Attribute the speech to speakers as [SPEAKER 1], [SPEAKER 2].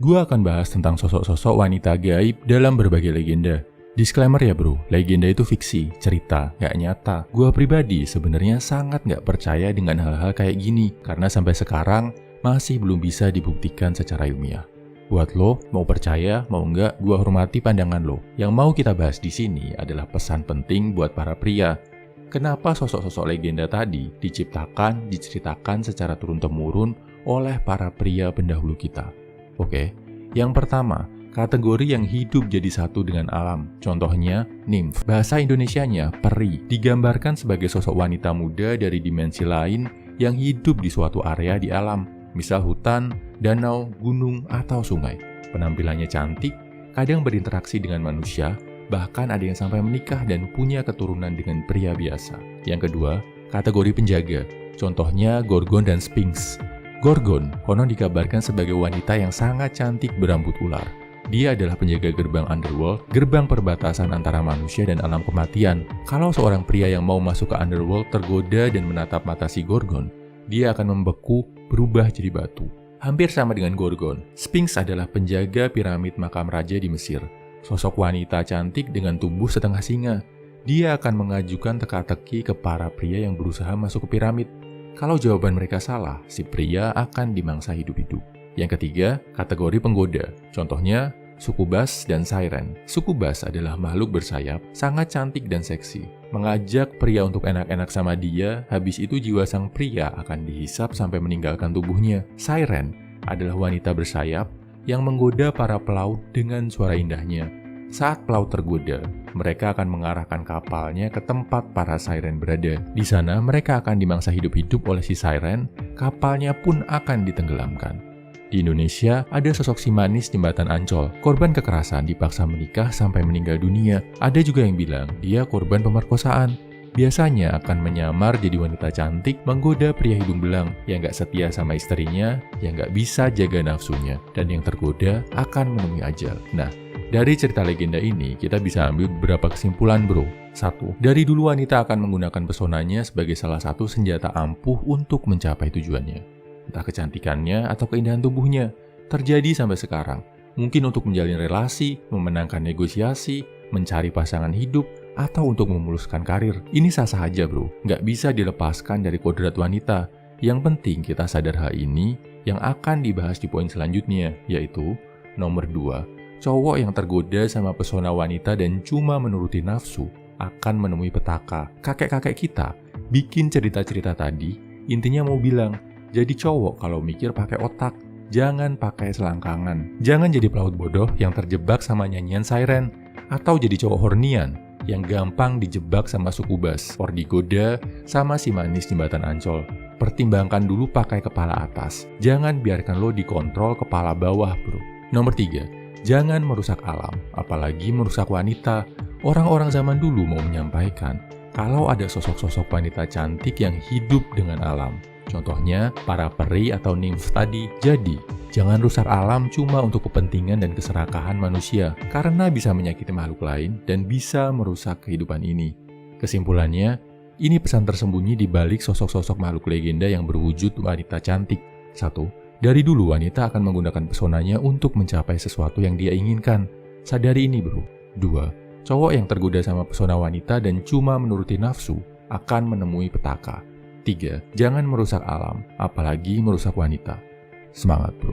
[SPEAKER 1] Gua akan bahas tentang sosok-sosok wanita gaib dalam berbagai legenda. Disclaimer ya bro, legenda itu fiksi, cerita, gak nyata. Gua pribadi sebenarnya sangat gak percaya dengan hal-hal kayak gini, karena sampai sekarang masih belum bisa dibuktikan secara ilmiah. Buat lo, mau percaya, mau enggak, gua hormati pandangan lo. Yang mau kita bahas di sini adalah pesan penting buat para pria. Kenapa sosok-sosok legenda tadi diciptakan, diceritakan secara turun-temurun oleh para pria pendahulu kita? Oke, yang pertama, kategori yang hidup jadi satu dengan alam. Contohnya, nymph. Bahasa Indonesianya, peri. Digambarkan sebagai sosok wanita muda dari dimensi lain yang hidup di suatu area di alam. Misal hutan, danau, gunung, atau sungai. Penampilannya cantik, kadang berinteraksi dengan manusia, bahkan ada yang sampai menikah dan punya keturunan dengan pria biasa. Yang kedua, kategori penjaga. Contohnya Gorgon dan Sphinx. Gorgon konon dikabarkan sebagai wanita yang sangat cantik berambut ular. Dia adalah penjaga gerbang underworld, gerbang perbatasan antara manusia dan alam kematian. Kalau seorang pria yang mau masuk ke underworld tergoda dan menatap mata si Gorgon, dia akan membeku, berubah jadi batu. Hampir sama dengan Gorgon, Sphinx adalah penjaga piramid makam raja di Mesir. Sosok wanita cantik dengan tubuh setengah singa. Dia akan mengajukan teka-teki ke para pria yang berusaha masuk ke piramid. Kalau jawaban mereka salah, si pria akan dimangsa hidup-hidup. Yang ketiga, kategori penggoda. Contohnya, sukubas dan siren. Sukubas adalah makhluk bersayap, sangat cantik dan seksi. Mengajak pria untuk enak-enak sama dia, habis itu jiwa sang pria akan dihisap sampai meninggalkan tubuhnya. Siren adalah wanita bersayap yang menggoda para pelaut dengan suara indahnya. Saat pelaut tergoda, mereka akan mengarahkan kapalnya ke tempat para siren berada. Di sana, mereka akan dimangsa hidup-hidup oleh si siren, kapalnya pun akan ditenggelamkan. Di Indonesia, ada sosok si manis jembatan Ancol, korban kekerasan dipaksa menikah sampai meninggal dunia. Ada juga yang bilang dia korban pemerkosaan. Biasanya akan menyamar jadi wanita cantik, menggoda pria hidung belang yang gak setia sama istrinya, yang gak bisa jaga nafsunya, dan yang tergoda akan menemui ajal. Nah, dari cerita legenda ini, kita bisa ambil beberapa kesimpulan bro. 1. Dari dulu wanita akan menggunakan pesonanya sebagai salah satu senjata ampuh untuk mencapai tujuannya. Entah kecantikannya atau keindahan tubuhnya. Terjadi sampai sekarang. Mungkin untuk menjalin relasi, memenangkan negosiasi, mencari pasangan hidup, atau untuk memuluskan karir. Ini sah-sah aja bro. Nggak bisa dilepaskan dari kodrat wanita. Yang penting kita sadar hal ini yang akan dibahas di poin selanjutnya, yaitu nomor 2. Cowok yang tergoda sama pesona wanita dan cuma menuruti nafsu akan menemui petaka. Kakek-kakek kita bikin cerita-cerita tadi, intinya mau bilang, jadi cowok kalau mikir pakai otak, jangan pakai selangkangan. Jangan jadi pelaut bodoh yang terjebak sama nyanyian siren, atau jadi cowok hornian yang gampang dijebak sama sukubas, or digoda sama si manis jembatan Ancol. Pertimbangkan dulu pakai kepala atas. Jangan biarkan lo dikontrol kepala bawah bro. Nomor 3. Jangan merusak alam, apalagi merusak wanita. Orang-orang zaman dulu mau menyampaikan kalau ada sosok-sosok wanita cantik yang hidup dengan alam. Contohnya, para peri atau nymph tadi. Jadi, jangan rusak alam cuma untuk kepentingan dan keserakahan manusia, karena bisa menyakiti makhluk lain dan bisa merusak kehidupan ini. Kesimpulannya, ini pesan tersembunyi di balik sosok-sosok makhluk legenda yang berwujud wanita cantik. 1. Dari dulu wanita akan menggunakan pesonanya untuk mencapai sesuatu yang dia inginkan. Sadari ini bro. 2. Cowok yang tergoda sama pesona wanita dan cuma menuruti nafsu akan menemui petaka. 3. Jangan merusak alam, apalagi merusak wanita. Semangat bro.